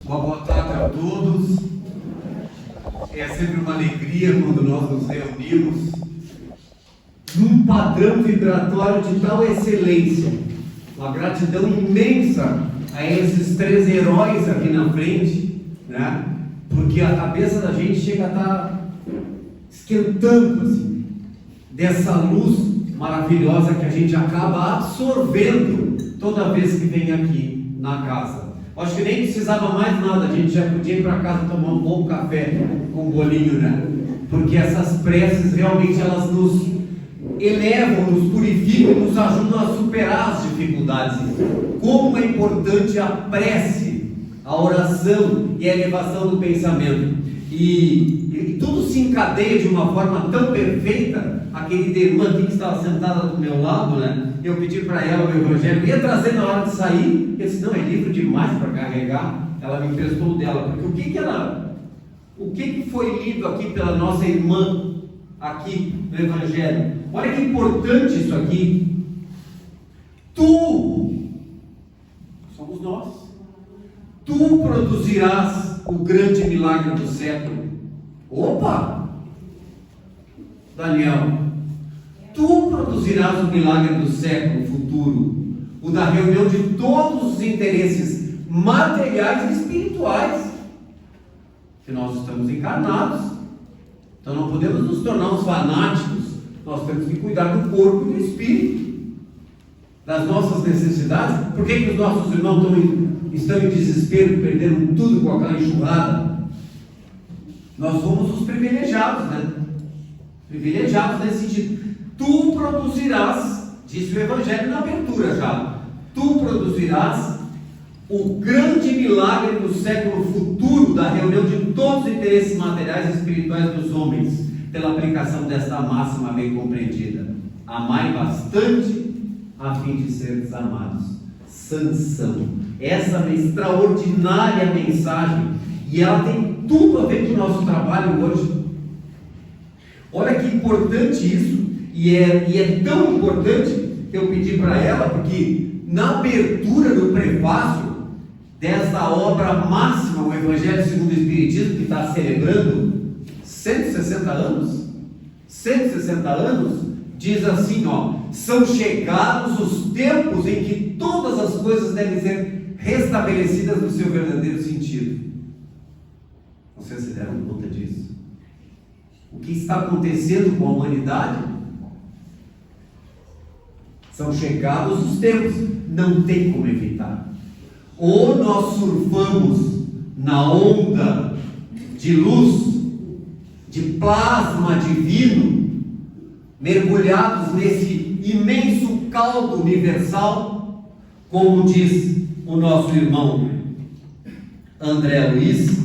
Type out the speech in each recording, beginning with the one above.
Uma boa tarde a todos. É sempre uma alegria quando nós nos reunimos num padrão vibratório de tal excelência. Uma gratidão imensa a esses três heróis aqui na frente, né? Porque a cabeça da gente chega a estar esquentando assim, dessa luz maravilhosa que a gente acaba absorvendo toda vez que vem aqui na casa. Acho que nem precisava mais nada, a gente já podia ir para casa tomar um bom café com um bolinho, né? Porque essas preces realmente elas nos elevam, nos purificam, nos ajudam a superar as dificuldades. Como é importante a prece, a oração e a elevação do pensamento. E tudo se encadeia de uma forma tão perfeita. A querida irmã aqui que estava sentada do meu lado, né? Eu pedi para ela o evangelho, ia trazer na hora de sair. Eu disse, não, é livro demais para carregar. Ela me emprestou o dela, porque o que foi lido aqui pela nossa irmã aqui no evangelho? Olha que importante isso aqui. Tu, somos nós, tu produzirás o grande milagre do século. Opa! Daniel, tu produzirás o milagre do século futuro, o da reunião de todos os interesses materiais e espirituais, que nós estamos encarnados, então não podemos nos tornar uns fanáticos, nós temos que cuidar do corpo e do espírito, das nossas necessidades. Por que os nossos irmãos estão em desespero, perderam tudo com aquela enxurrada? Nós somos os privilegiados, né? Privilegiados nesse sentido. Tu produzirás, disse o Evangelho na abertura já, tu produzirás o grande milagre do século futuro, da reunião de todos os interesses materiais e espirituais dos homens, pela aplicação desta máxima bem compreendida: amai bastante a fim de seres amados. Sansão. Essa é uma extraordinária mensagem, e ela tem tudo a ver com o nosso trabalho hoje. Olha que importante isso, e é tão importante que eu pedi para ela, porque na abertura do prefácio desta obra máxima, o Evangelho segundo o Espiritismo, que está celebrando 160 anos, diz assim, são chegados os tempos em que todas as coisas devem ser restabelecidas no seu verdadeiro sentido. Vocês se deram conta disso? O que está acontecendo com a humanidade? São chegados os tempos, não tem como evitar. Ou nós surfamos na onda de luz, de plasma divino, mergulhados nesse imenso caldo universal, como diz o nosso irmão André Luiz,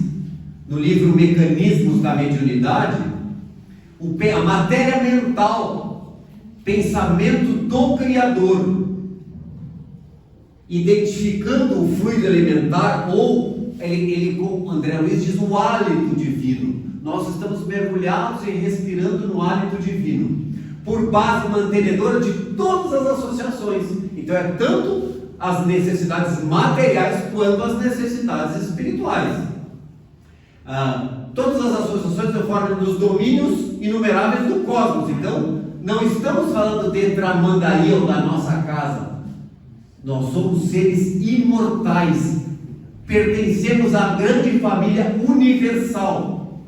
no livro Mecanismos da Mediunidade, a matéria mental, pensamento do Criador, identificando o fluido elementar, ou ele, como André Luiz diz, o hálito divino. Nós estamos mergulhados e respirando no hálito divino, por base mantenedora de todas as associações. Então é tanto as necessidades materiais quanto as necessidades espirituais. Todas as associações se formam nos domínios inumeráveis do cosmos. Então não estamos falando de tramandaí ou da nossa casa. Nós somos seres imortais, pertencemos à grande família universal.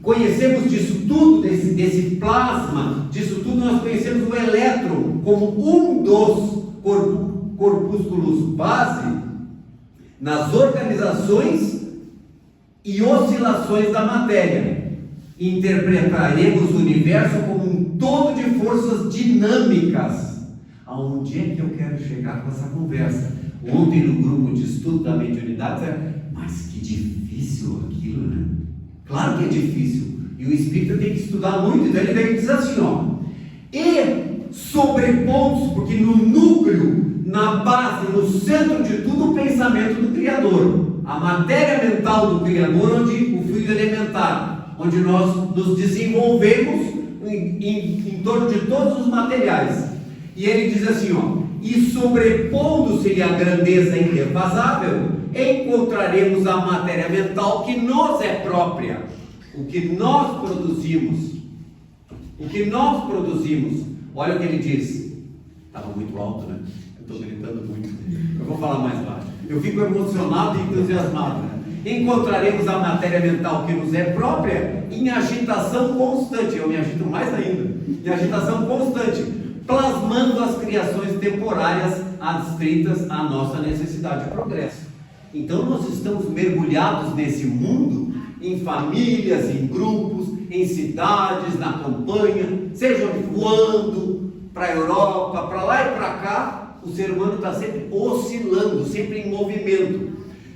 Conhecemos disso tudo, desse plasma, disso tudo nós conhecemos o elétron como um dos corpúsculos base nas organizações e oscilações da matéria. Interpretaremos o universo como um todo de forças dinâmicas. Aonde é que eu quero chegar com essa conversa? Ontem no grupo de estudo da mediunidade, mas que difícil aquilo, né? Claro que é difícil, e o espírito tem que estudar muito. Então ele vem dizer assim, e sobrepontos, porque no núcleo, na base, no centro de tudo, o pensamento do Criador, a matéria mental do Criador, onde o fluido elementar, onde nós nos desenvolvemos em torno de todos os materiais. E ele diz assim, e sobrepondo-se-lhe a grandeza indefasável, encontraremos a matéria mental que nos é própria, o que nós produzimos. O que nós produzimos. Olha o que ele diz. Estava muito alto, né? Eu estou gritando muito. Eu vou falar mais baixo. Eu fico emocionado e entusiasmado, né? Encontraremos a matéria mental que nos é própria em agitação constante. Eu me agito mais ainda. Em agitação constante, plasmando as criações temporárias adscritas à nossa necessidade de progresso. Então nós estamos mergulhados nesse mundo, em famílias, em grupos, em cidades, na campanha, seja voando para a Europa, para lá e para cá. O ser humano está sempre oscilando, sempre em movimento.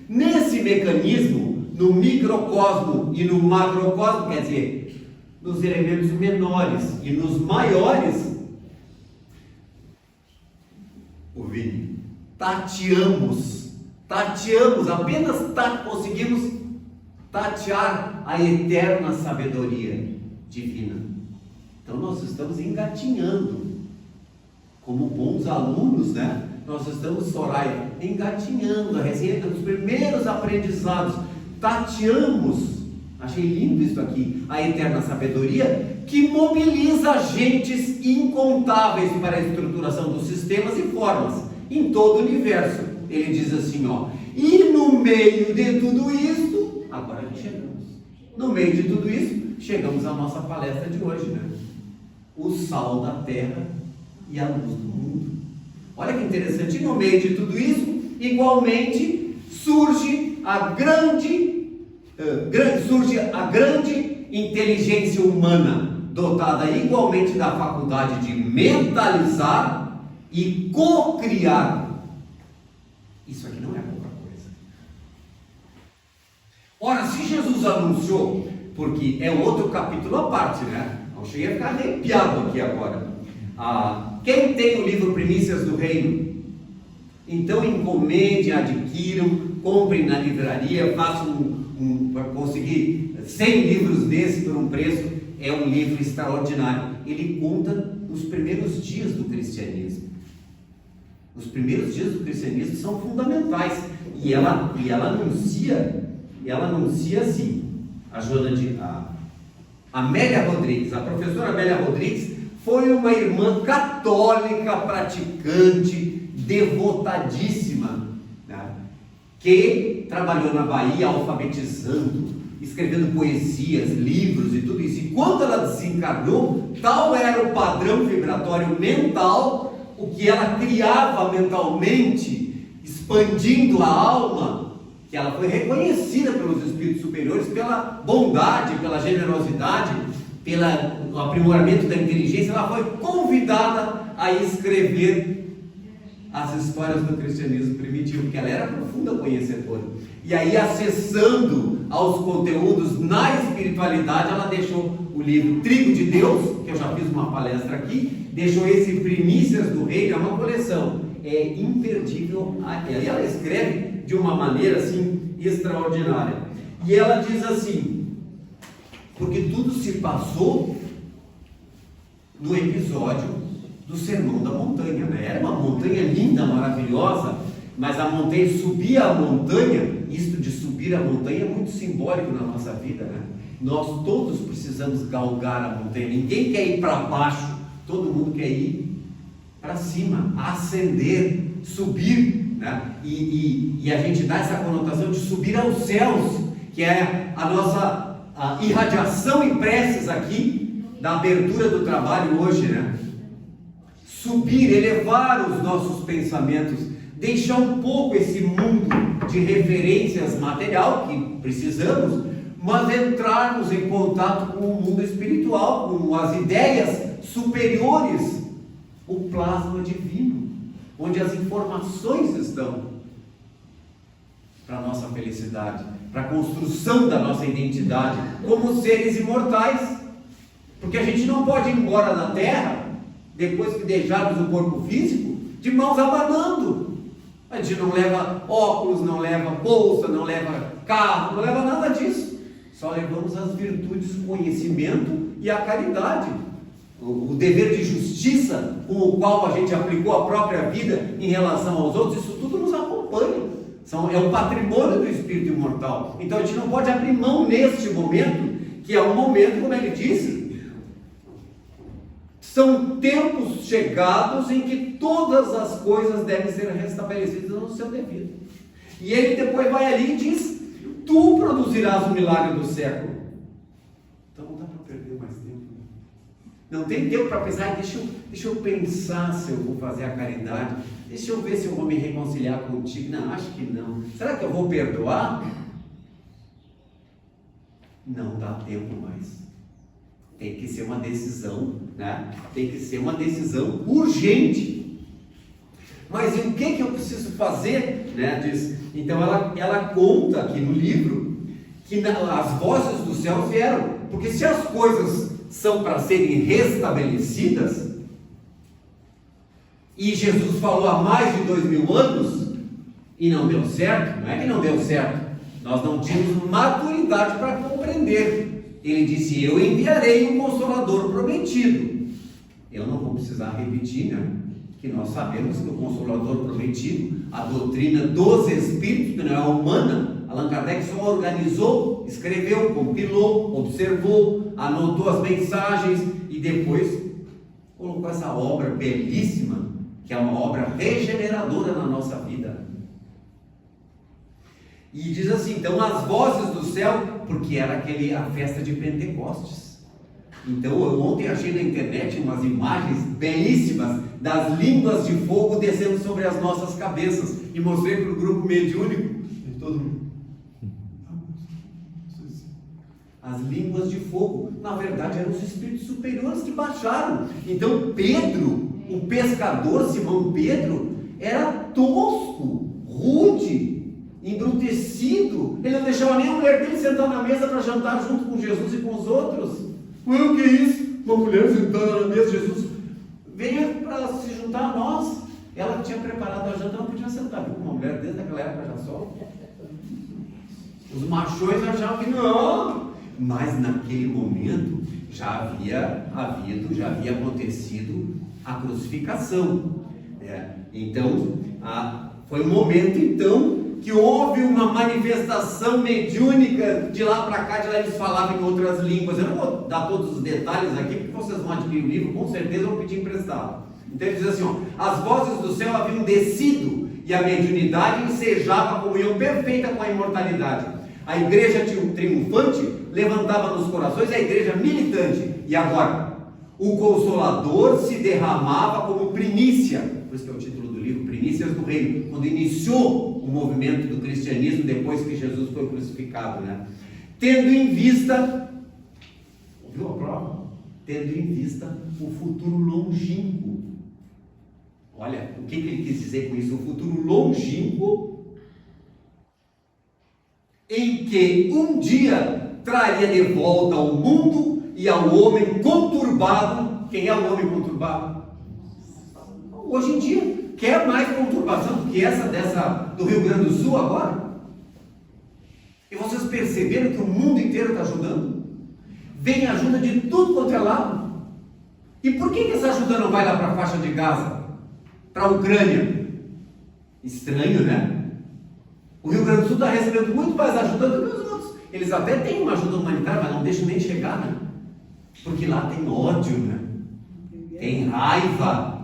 Nesse mecanismo, no microcosmo e no macrocosmo, quer dizer, nos elementos menores e nos maiores, tateamos, apenas conseguimos tatear a eterna sabedoria divina. Então nós estamos engatinhando, como bons alunos, né? Nós estamos, Soraya, engatinhando, recebendo os primeiros aprendizados, tateamos, achei lindo isso aqui, a eterna sabedoria, que mobiliza agentes incontáveis para a estruturação dos sistemas e formas, em todo o universo. Ele diz assim, ó, e no meio de tudo isso, agora chegamos, no meio de tudo isso, chegamos à nossa palestra de hoje, né? O sal da terra e a luz do mundo. Olha que interessante, e no meio de tudo isso, igualmente, surge a grande inteligência humana, dotada igualmente da faculdade de mentalizar e co-criar. Isso aqui não é pouca coisa. Ora, se Jesus anunciou, porque é outro capítulo à parte, né? Eu cheguei a ficar arrepiado aqui agora. Quem tem o livro Primícias do Reino, então encomendem, adquiram, comprem na livraria, façam para conseguir 100 livros desse por um preço. É um livro extraordinário. Ele conta os primeiros dias do cristianismo. Os primeiros dias do cristianismo são fundamentais. E ela anuncia assim, a Amélia Rodrigues, a professora Amélia Rodrigues, foi uma irmã católica praticante, devotadíssima, né? Que trabalhou na Bahia alfabetizando, escrevendo poesias, livros e tudo isso. E quando ela desencarnou, tal era o padrão vibratório mental, o que ela criava mentalmente, expandindo a alma, que ela foi reconhecida pelos espíritos superiores pela bondade, pela generosidade, pelo aprimoramento da inteligência. Ela foi convidada a escrever as histórias do cristianismo primitivo, porque ela era profunda conhecedora. E aí, acessando aos conteúdos na espiritualidade, ela deixou o livro Trigo de Deus, que eu já fiz uma palestra aqui, deixou esse Primícias do Reino, é uma coleção, é imperdível. E ela escreve de uma maneira assim extraordinária. E ela diz assim, porque tudo se passou no episódio do Sermão da Montanha, né? Era uma montanha linda, maravilhosa, mas a montanha, subir a montanha, isto de subir a montanha é muito simbólico na nossa vida, né? Nós todos precisamos galgar a montanha, ninguém quer ir para baixo, todo mundo quer ir para cima, ascender, subir, né? E a gente dá essa conotação de subir aos céus, que é a nossa irradiação em preces aqui, da abertura do trabalho hoje, né? Subir, elevar os nossos pensamentos, deixar um pouco esse mundo de referências material que precisamos, mas entrarmos em contato com o mundo espiritual, com as ideias superiores, o plasma divino, onde as informações estão para a nossa felicidade, para a construção da nossa identidade como seres imortais, porque a gente não pode ir embora da Terra depois que deixarmos o corpo físico de mãos abanando. A gente não leva óculos, não leva bolsa, não leva carro, não leva nada disso. Só levamos as virtudes, o conhecimento e a caridade. o dever de justiça com o qual a gente aplicou a própria vida em relação aos outros, isso tudo nos acompanha. É um patrimônio do espírito imortal. Então a gente não pode abrir mão neste momento, que é um momento, como ele disse, são tempos chegados em que todas as coisas devem ser restabelecidas no seu devido. E ele depois vai ali e diz: tu produzirás o milagre do século. Então não dá para perder mais tempo. Não tem tempo para pensar: deixa eu pensar se eu vou fazer a caridade, deixa eu ver se eu vou me reconciliar contigo. Não, acho que não. Será que eu vou perdoar? Não dá tempo mais. Tem que ser uma decisão, né? Tem que ser uma decisão urgente. Mas e o que eu preciso fazer? Né? Diz, então ela conta aqui no livro que as vozes do céu vieram, porque se as coisas são para serem restabelecidas, e Jesus falou há mais de 2000 anos, e não deu certo, não é que não deu certo, nós não tínhamos maturidade para compreender. Ele disse: eu enviarei um Consolador prometido. Eu não vou precisar repetir, né? Que nós sabemos que o Consolador prometido, a doutrina dos Espíritos, que não é humana, Allan Kardec só organizou, escreveu, compilou, observou, anotou as mensagens e depois colocou essa obra belíssima, que é uma obra regeneradora na nossa vida. E diz assim, então, as vozes do céu, porque era a festa de Pentecostes. Então, eu ontem achei na internet umas imagens belíssimas das línguas de fogo descendo sobre as nossas cabeças, e mostrei para o grupo mediúnico, e todo mundo: as línguas de fogo, na verdade, eram os espíritos superiores que baixaram. Então, Pedro, o pescador Simão Pedro, era tosco, rude, embrutecido. Ele não deixava nem a mulher dele sentar na mesa para jantar junto com Jesus e com os outros. O que é isso? Uma mulher sentada na mesa, Jesus venha para se juntar a nós. Ela tinha preparado a janta, não podia sentar. Uma mulher desde aquela época já só. Os machões achavam que não. Mas naquele momento já havia acontecido a crucificação. Então, foi um momento então que houve uma manifestação mediúnica. De lá para cá, de lá eles falavam em outras línguas. Eu não vou dar todos os detalhes aqui, porque vocês vão adquirir o livro, com certeza vão pedir emprestado. Então ele diz assim, as vozes do céu haviam descido, e a mediunidade ensejava a comunhão perfeita com a imortalidade. A igreja triunfante levantava nos corações a igreja militante. E agora, o Consolador se derramava como primícia. Por isso que é o título do livro, Primícias do Reino, quando iniciou o movimento do cristianismo depois que Jesus foi crucificado, né? Tendo em vista, ouviu a prova? Tendo em vista o futuro longínquo. Olha, o que ele quis dizer com isso? O futuro longínquo, em que um dia traria de volta ao mundo e ao homem conturbado. Quem é o homem conturbado? Hoje em dia. Quer mais conturbação do que essa do Rio Grande do Sul agora? E vocês perceberam que o mundo inteiro está ajudando? Vem ajuda de tudo quanto é lado. E por que essa ajuda não vai lá para a faixa de Gaza? Para a Ucrânia? Estranho, né? O Rio Grande do Sul está recebendo muito mais ajuda do que os outros. Eles até têm uma ajuda humanitária, mas não deixam nem chegar, né? Porque lá tem ódio, né? Tem raiva.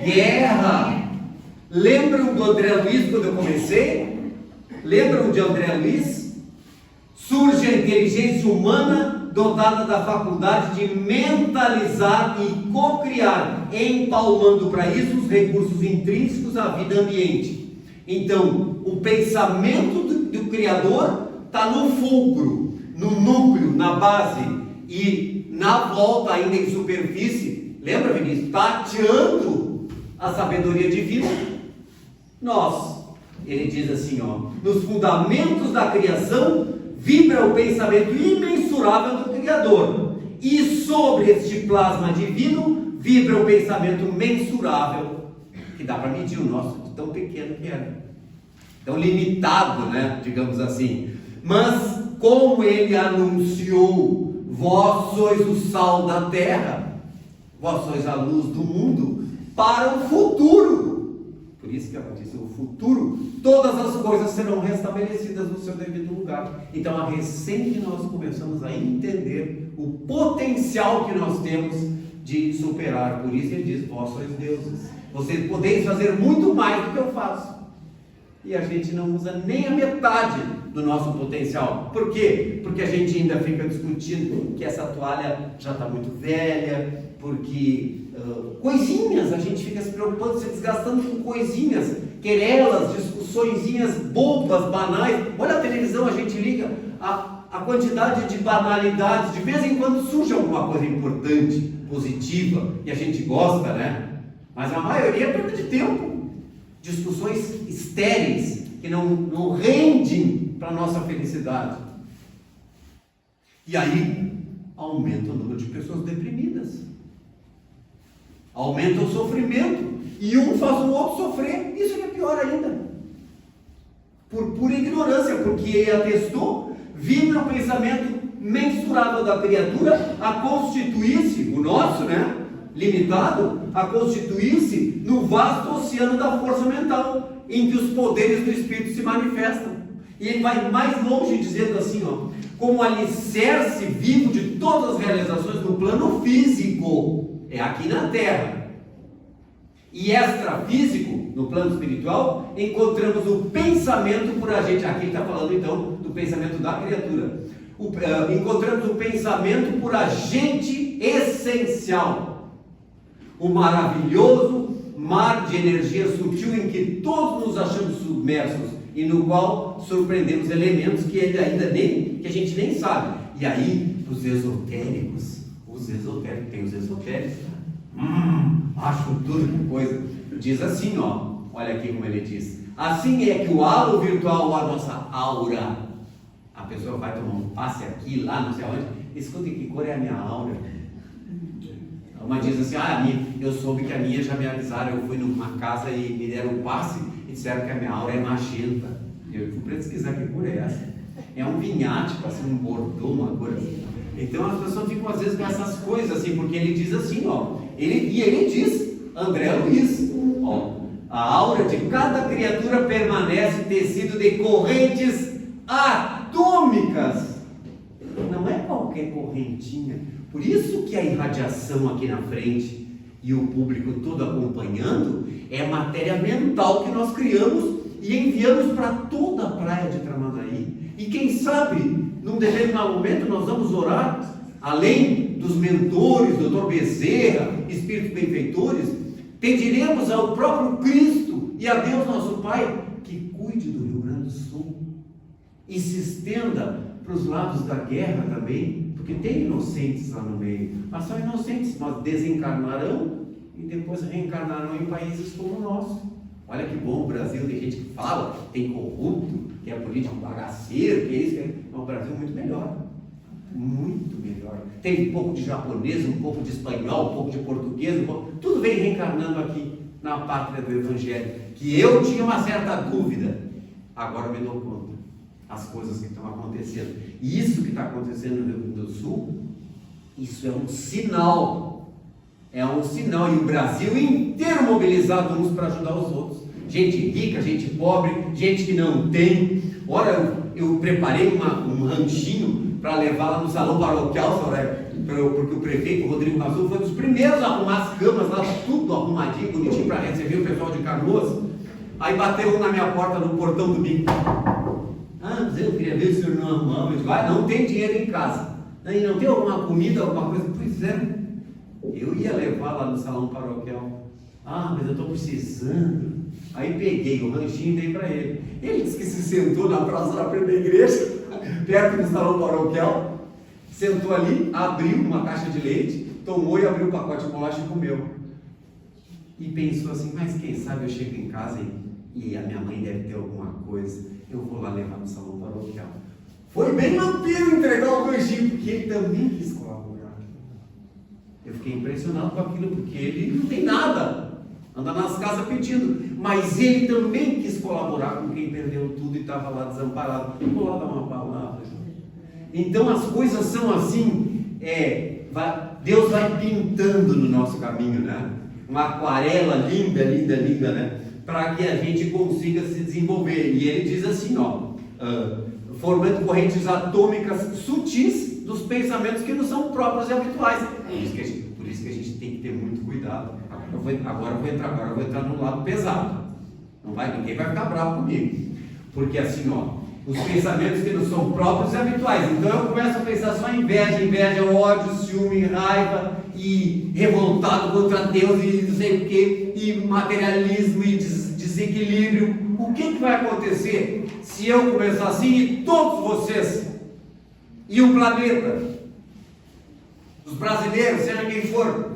Guerra. Lembram do André Luiz quando eu comecei? Lembram de André Luiz? Surge a inteligência humana dotada da faculdade de mentalizar e co-criar, empalmando para isso os recursos intrínsecos à vida ambiente. Então, o pensamento do Criador está no fulcro, no núcleo, na base, e na volta ainda em superfície. Lembra, Vinícius? Tateando a sabedoria divina. Ele diz assim, nos fundamentos da criação vibra o pensamento imensurável do Criador, e sobre este plasma divino vibra o pensamento mensurável, que dá para medir o nosso, de tão pequeno que é, tão limitado, né? Digamos assim. Mas como ele anunciou vós sois o sal da terra, vós sois a luz do mundo para o futuro. Por isso que ela disse, o futuro, todas as coisas serão restabelecidas no seu devido lugar. Então, a recém que nós começamos a entender o potencial que nós temos de superar. Por isso ele diz, vós sois deuses. Vocês podeis fazer muito mais do que eu faço. E a gente não usa nem a metade do nosso potencial. Por quê? Porque a gente ainda fica discutindo que essa toalha já está muito velha, porque coisinhas, a gente fica se preocupando, se desgastando com coisinhas, querelas, discussõezinhas bobas, banais. Olha a televisão, a gente liga, a quantidade de banalidades, de vez em quando surge alguma coisa importante, positiva, e a gente gosta, né? Mas a maioria é perda de tempo, discussões estéreis, que não rendem para a nossa felicidade. E aí, aumenta o número de pessoas deprimidas, aumenta o sofrimento, e um faz o outro sofrer. Isso que é pior ainda, por pura ignorância, porque ele atestou, vibra o pensamento mensurável da criatura a constituir-se, o nosso, né, limitado, a constituir-se no vasto oceano da força mental, em que os poderes do Espírito se manifestam. E ele vai mais longe dizendo assim, ó, como alicerce vivo de todas as realizações no plano físico, é aqui na Terra, e extrafísico, no plano espiritual, encontramos o pensamento por agente. Aqui ele está falando então do pensamento da criatura. Encontramos o pensamento por agente essencial, o maravilhoso mar de energia sutil em que todos nos achamos submersos e no qual surpreendemos elementos que a gente nem sabe. E aí, os esotéricos, tem os esotéricos, acho tudo que coisa. Diz assim, ó, olha aqui como ele diz: assim é que o halo virtual, a nossa aura, a pessoa vai tomar um passe aqui, lá, não sei onde, escuta, que cor é a minha aura? Uma diz assim, eu soube que a minha já me avisaram, eu fui numa casa e me deram um passe e disseram que a minha aura é magenta. Eu fui pesquisar que cor é essa. É um vinhático, assim, um bordô, uma cor assim. Então as pessoas ficam às vezes com essas coisas assim, porque ele diz assim, ó, ele diz, André Luiz, ó, a aura de cada criatura permanece tecido de correntes atômicas. Não é qualquer correntinha. Por isso que a irradiação aqui na frente e o público todo acompanhando é matéria mental que nós criamos e enviamos para toda a praia de Tramandaí. E quem sabe, num determinado momento, nós vamos orar, além dos mentores, Dr. Bezerra, espíritos benfeitores, pediremos ao próprio Cristo e a Deus nosso Pai que cuide do Rio Grande do Sul e se estenda para os lados da guerra também, porque tem inocentes lá no meio, mas são inocentes, mas desencarnarão e depois reencarnarão em países como o nosso. Olha que bom o Brasil, tem gente que fala, tem corrupto, que é político bagaceiro, que é isso, é um Brasil muito melhor. Muito melhor. Tem um pouco de japonês, um pouco de espanhol, um pouco de português, tudo vem reencarnando aqui na pátria do Evangelho. Que eu tinha uma certa dúvida, agora me dou conta as coisas que estão acontecendo. E isso que está acontecendo no Rio Grande do Sul, isso é um sinal. É um sinal, e o Brasil inteiro mobilizado uns para ajudar os outros. Gente rica, gente pobre, gente que não tem. Ora, eu preparei um ranchinho para levar lá no salão paroquial, porque o prefeito Rodrigo Cazu foi um dos primeiros a arrumar as camas lá, tudo arrumadinho, bonitinho, para receber o pessoal de Canoas. Aí bateu um na minha porta no portão do bico. Mas eu queria ver se o senhor não arrumava. Eu digo, não tem dinheiro em casa. E não tem alguma comida, alguma coisa? Pois é. Eu ia levar lá no salão paroquial. Mas eu estou precisando. Aí peguei o ranchinho e dei para ele. Ele disse que se sentou na praça da frente da igreja, perto do salão paroquial, sentou ali, abriu uma caixa de leite, tomou e abriu o pacote de bolacha e comeu. E pensou assim, mas quem sabe eu chego em casa e a minha mãe deve ter alguma coisa, eu vou lá levar no salão paroquial. Foi bem vampiro entregar o ranchinho, porque ele também quis colaborar. Eu fiquei impressionado com aquilo, porque ele não tem nada, anda nas casas pedindo, mas ele também quis colaborar com quem perdeu tudo e estava lá desamparado. Vou lá dar uma palavra. Então as coisas são assim, Deus vai pintando no nosso caminho, né? Uma aquarela linda, linda, linda, né? Para que a gente consiga se desenvolver. E ele diz assim, formando correntes atômicas sutis dos pensamentos que não são próprios e habituais. Por isso que a gente tem que ter muito cuidado. Agora eu vou entrar no lado pesado. Ninguém vai ficar bravo comigo. Porque assim, os pensamentos que não são próprios e habituais. Então eu começo a pensar só em inveja, ódio, ciúme, raiva e revoltado contra Deus e não sei o que, e materialismo e desequilíbrio. O que vai acontecer se eu começar assim e todos vocês e o planeta, os brasileiros, seja quem for,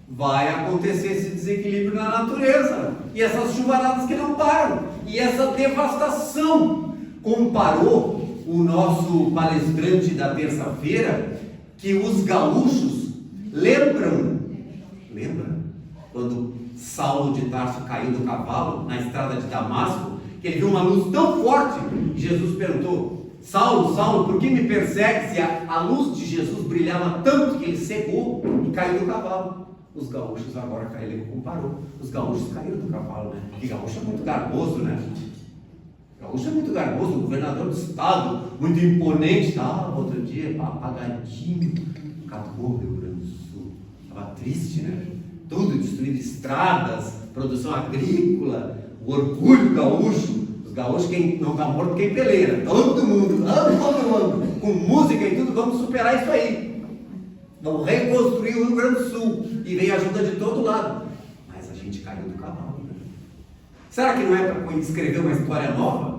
vai acontecer esse desequilíbrio na natureza e essas chuvaradas que não param e essa devastação. Comparou o nosso palestrante da terça-feira que os gaúchos lembra quando Saulo de Tarso caiu do cavalo na estrada de Damasco, que ele viu uma luz tão forte e Jesus perguntou: Saulo, Saulo, por que me persegues? E a luz de Jesus brilhava tanto que ele cegou e caiu do cavalo. Os gaúchos agora caíram, ele comparou, os gaúchos caíram do cavalo, né? E gaúcho é muito garboso, né? Gaúcho é muito garboso, o governador do estado, muito imponente, outro dia, apagadinho, acabou o Rio Grande do Sul, estava triste, né? Tudo destruído, estradas, produção agrícola, o orgulho gaúcho. Os gaúchos, quem não está morto, quem peleira, todo mundo, com música e tudo, vamos superar isso aí. Vamos reconstruir o Rio Grande do Sul, e vem ajuda de todo lado. Mas a gente caiu do cavalo, né? Será que não é para escrever uma história nova?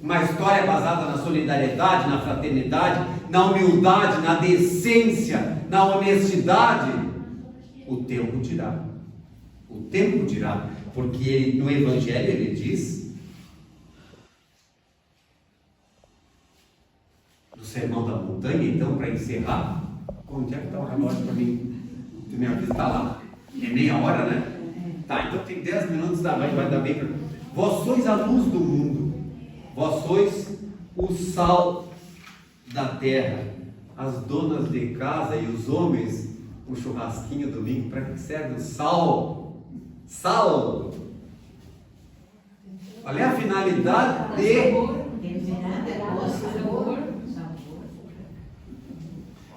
Uma história basada na solidariedade, na fraternidade, na humildade, na decência, na honestidade? O tempo dirá. O tempo dirá. Porque no Evangelho ele diz, no Sermão da Montanha, então, para encerrar, onde é que está o relógio para mim? Tu me avisa, está lá. É meia hora, né? Tá, então tem 10 minutos, vai dar bem para... Vós sois a luz do mundo. Vós sois o sal da terra. As donas de casa e os homens, o churrasquinho domingo, para que serve o sal? Sal! Qual é a finalidade de...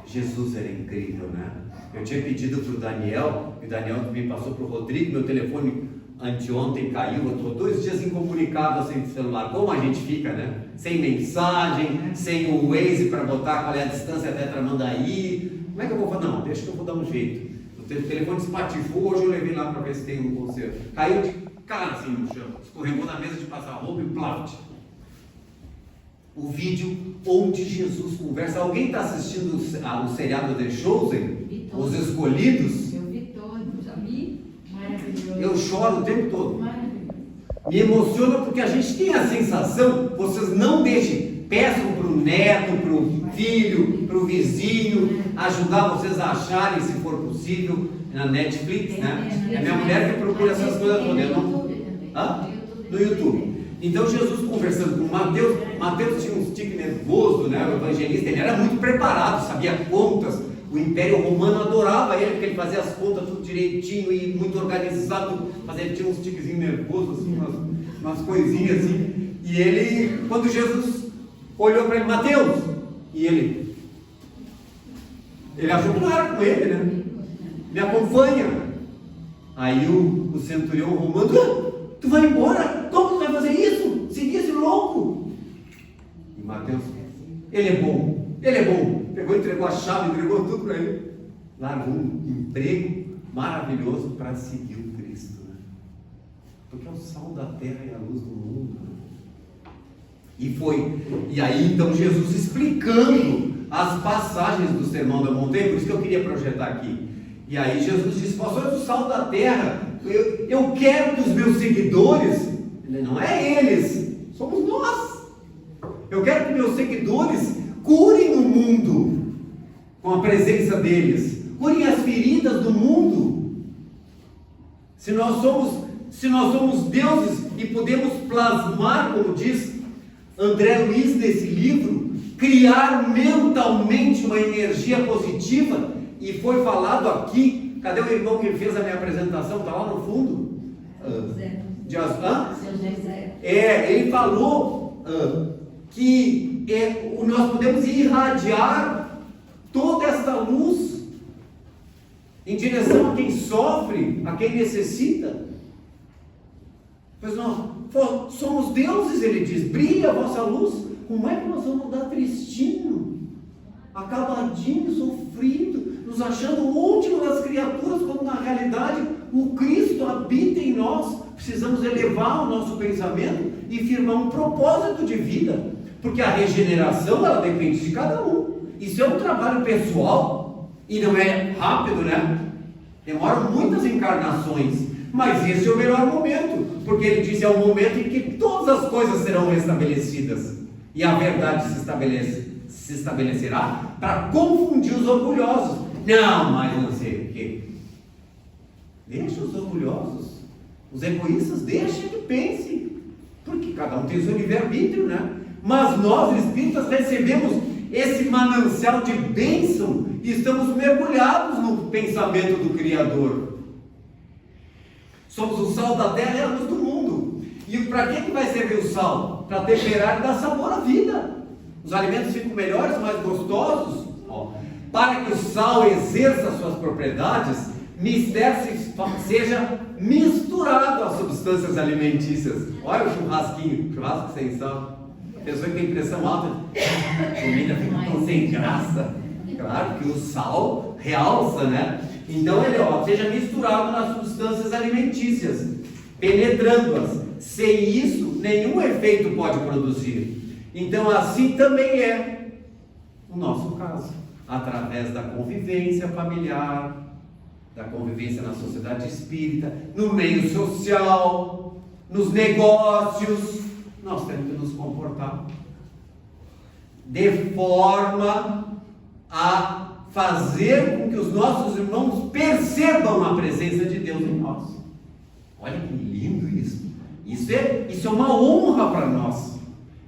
Jesus era incrível, né? Eu tinha pedido para o Daniel, e o Daniel me passou para o Rodrigo, meu telefone anteontem caiu, eu estou 2 dias incomunicável sem celular. Como a gente fica, né? Sem mensagem, sem o Waze para botar qual é a distância até Tramandaí. Como é que eu vou fazer? Não, deixa que eu vou dar um jeito. O telefone espatifou, hoje eu levei lá para ver se tem um conserto. Caiu de cara assim no chão, escorregou na mesa de passar roupa e plaft. O vídeo onde Jesus conversa. Alguém está assistindo o seriado The Chosen? Os Escolhidos? Eu vi todos, já vi. Maravilhoso. Eu choro o tempo todo. Me emociona porque a gente tem a sensação, vocês não deixem, peçam para o neto, para o filho, para o vizinho, ajudar vocês a acharem, se for possível, na Netflix, né? É minha mulher que procura essas coisas todas. No YouTube. Então Jesus conversando com Mateus tinha um tique nervoso, né? O evangelista, ele era muito preparado, sabia contas. O Império Romano adorava ele, porque ele fazia as contas tudo direitinho e muito organizado, mas ele tinha uns tiquezinhos nervosos, assim, umas coisinhas assim. E ele, quando Jesus olhou para ele, Mateus, e ele achou que não era com ele, né? Me acompanha. Aí o centurião romano, tu vai embora? Como tu vai fazer isso? Seguir esse louco? E Mateus, ele é bom. Pegou, entregou a chave, entregou tudo para ele. Largou um emprego maravilhoso para seguir o Cristo, né? Porque é o sal da terra e a luz do mundo, né? E aí então Jesus explicando as passagens do Sermão da Montanha, por isso que eu queria projetar aqui. E aí Jesus disse: vós sois o sal da terra. Eu quero que os meus seguidores, não é eles, somos nós. Eu quero que meus seguidores curem o mundo com a presença deles, curem as feridas do mundo. Se nós somos deuses e podemos plasmar, como diz André Luiz nesse livro, criar mentalmente uma energia positiva. E foi falado aqui, cadê o irmão que fez a minha apresentação? Está lá no fundo? Seu José. Ele falou que nós podemos irradiar toda esta luz em direção a quem sofre, a quem necessita. Pois nós somos deuses, ele diz, brilha a vossa luz. Como é que nós vamos dar tristinho, acabadinho, sofrido, nos achando o último das criaturas, quando na realidade o Cristo habita em nós? Precisamos elevar o nosso pensamento e firmar um propósito de vida, porque a regeneração, ela depende de cada um. Isso é um trabalho pessoal e não é rápido, né? Demoram muitas encarnações, mas esse é o melhor momento, porque ele diz, é o momento em que todas as coisas serão restabelecidas e a verdade se estabelecerá para confundir os orgulhosos. Não, mas não sei o quê. Deixa os orgulhosos, os egoístas, deixa que pensem, porque cada um tem o seu livre-arbítrio, né? Mas nós, espíritas, recebemos esse manancial de bênção e estamos mergulhados no pensamento do Criador. Somos o sal da terra e a luz do mundo. E para que vai servir o sal? Para temperar e dar sabor à vida. Os alimentos ficam melhores, mais gostosos. Para que o sal exerça suas propriedades, seja misturado às substâncias alimentícias. Olha o churrasquinho, churrasco sem sal. A pessoa que tem pressão alta, a comida fica tão sem graça. Claro que o sal realça, né? Então ele, seja misturado nas substâncias alimentícias, penetrando-as. Sem isso, nenhum efeito pode produzir. Então assim também é o nosso caso, através da convivência familiar, da convivência na sociedade espírita, no meio social, nos negócios. Nós temos que nos comportar de forma a fazer com que os nossos irmãos percebam a presença de Deus em nós. Olha que lindo isso. Isso é uma honra para nós.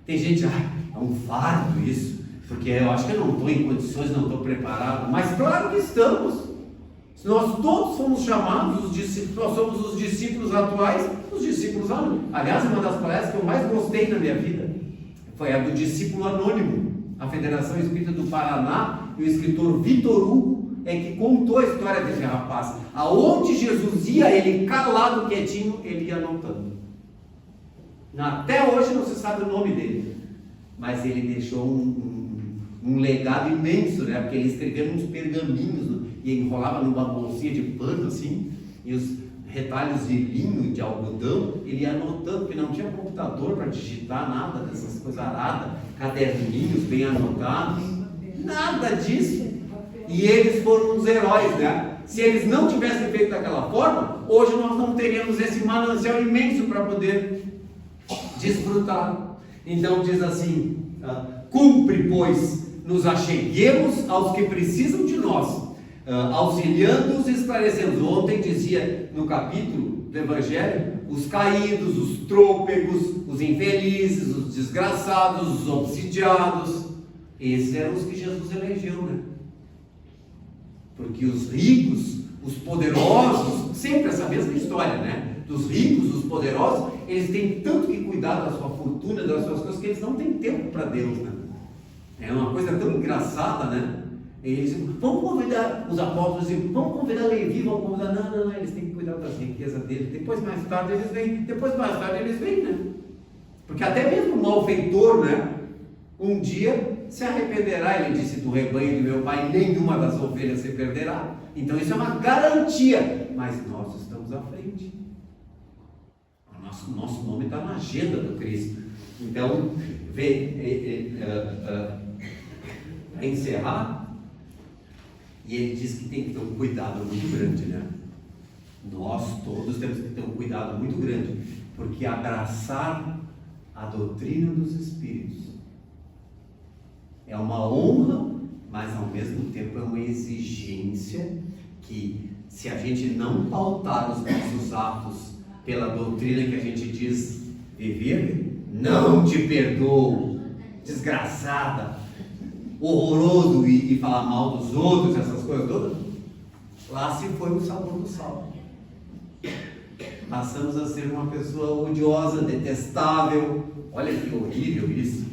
Tem gente, é um fardo isso, porque eu acho que eu não estou em condições, não estou preparado. Mas claro que estamos. Nós todos fomos chamados, nós somos os discípulos atuais, os discípulos anônimos. Aliás, uma das palestras que eu mais gostei na minha vida foi a do discípulo anônimo. A Federação Espírita do Paraná e o escritor Vitor Hugo é que contou a história desse rapaz. Aonde Jesus ia, ele calado, quietinho, ele ia anotando. Até hoje não se sabe o nome dele, mas ele deixou um legado imenso, né? Porque ele escreveu uns pergaminhos e enrolava numa bolsinha de pano assim, e os retalhos de linho, de algodão, ele ia anotando, porque não tinha computador para digitar nada dessas coisas aradas, caderninhos bem anotados, nada disso. E eles foram os heróis, né? Se eles não tivessem feito daquela forma, hoje nós não teríamos esse manancial imenso para poder desfrutar. Então diz assim, cumpre, pois, nos acheguemos aos que precisam de nós, auxiliando-os e esclarecendo. Ontem dizia no capítulo do Evangelho, os caídos, os trôpegos, os infelizes, os desgraçados, os obsidiados. Esses eram os que Jesus elegeu, né? Porque os ricos, os poderosos, sempre essa mesma história, né? Dos ricos, os poderosos, eles têm tanto que cuidar da sua fortuna, das suas coisas, que eles não têm tempo para Deus, né? É uma coisa tão engraçada, né? Eles dizem, vamos convidar os apóstolos, vamos convidar Levi, vamos convidar... Não, eles têm que cuidar das riquezas deles. Depois, mais tarde, eles vêm, né? Porque até mesmo o malfeitor, né? Um dia se arrependerá, ele disse, do rebanho de meu pai, nenhuma das ovelhas se perderá. Então isso é uma garantia, mas nós estamos à frente. Nosso nome está na agenda do Cristo. Então, para encerrar, e ele diz que tem que ter um cuidado muito grande, né? Nós todos temos que ter um cuidado muito grande, porque abraçar a doutrina dos Espíritos é uma honra, mas ao mesmo tempo é uma exigência que, se a gente não pautar os nossos atos pela doutrina que a gente diz viver, não te perdoo, desgraçada, horroroso e falar mal dos outros, essas coisas todas, lá se foi o sabor do sal. Passamos a ser uma pessoa odiosa, detestável. Olha que horrível isso.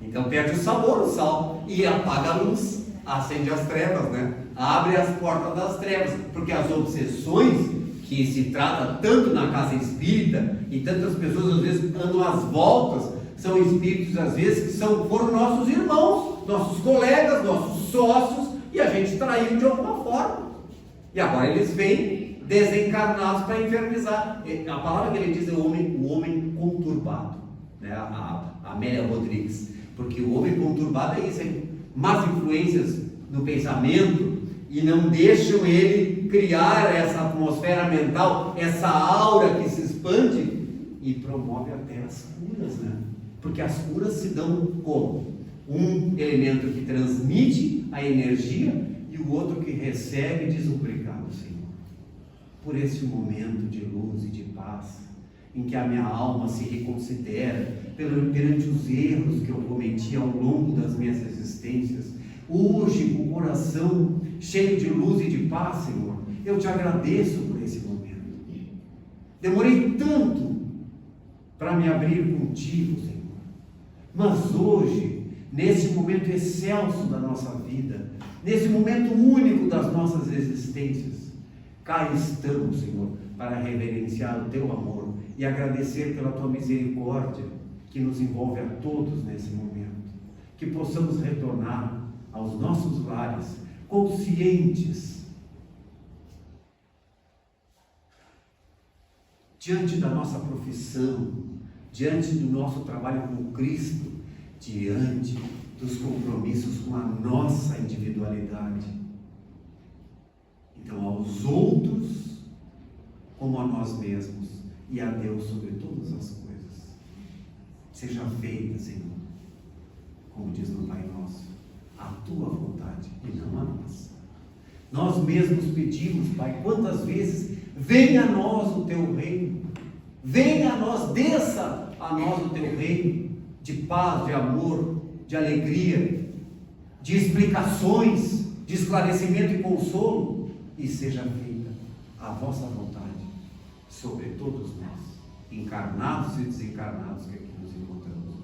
Então perde o sabor o sal e apaga a luz, acende as trevas, né? Abre as portas das trevas, porque as obsessões que se trata tanto na casa espírita, e tantas pessoas às vezes andam às voltas, são espíritos às vezes que foram nossos irmãos, nossos colegas, nossos sócios, e a gente traiu de alguma forma. E agora eles vêm desencarnados para infernizar. A palavra que ele diz é o homem conturbado, né? A Amélia Rodrigues, porque o homem conturbado é isso, é más influências no pensamento, e não deixam ele criar essa atmosfera mental, essa aura que se expande e promove até as curas, né? Porque as curas se dão como? Um elemento que transmite a energia e o outro que recebe e diz obrigado, Senhor, por esse momento de luz e de paz, em que a minha alma se reconsidera perante os erros que eu cometi ao longo das minhas existências. Hoje, com o coração cheio de luz e de paz, Senhor, eu te agradeço por esse momento. Demorei tanto para me abrir contigo, Senhor, mas hoje, nesse momento excelso da nossa vida, nesse momento único das nossas existências, cá estamos, Senhor, para reverenciar o teu amor e agradecer pela tua misericórdia que nos envolve a todos nesse momento. Que possamos retornar aos nossos lares conscientes diante da nossa profissão, diante do nosso trabalho com Cristo, diante dos compromissos com a nossa individualidade. Então, aos outros como a nós mesmos, e a Deus sobre todas as coisas. Seja feita, Senhor, como diz no Pai Nosso, a tua vontade e não a nossa. Nós mesmos pedimos, Pai, quantas vezes: venha a nós o teu reino, venha a nós, desça a nós o teu reino de paz, de amor, de alegria, de explicações, de esclarecimento e consolo, e seja feita a vossa vontade sobre todos nós, encarnados e desencarnados que aqui nos encontramos.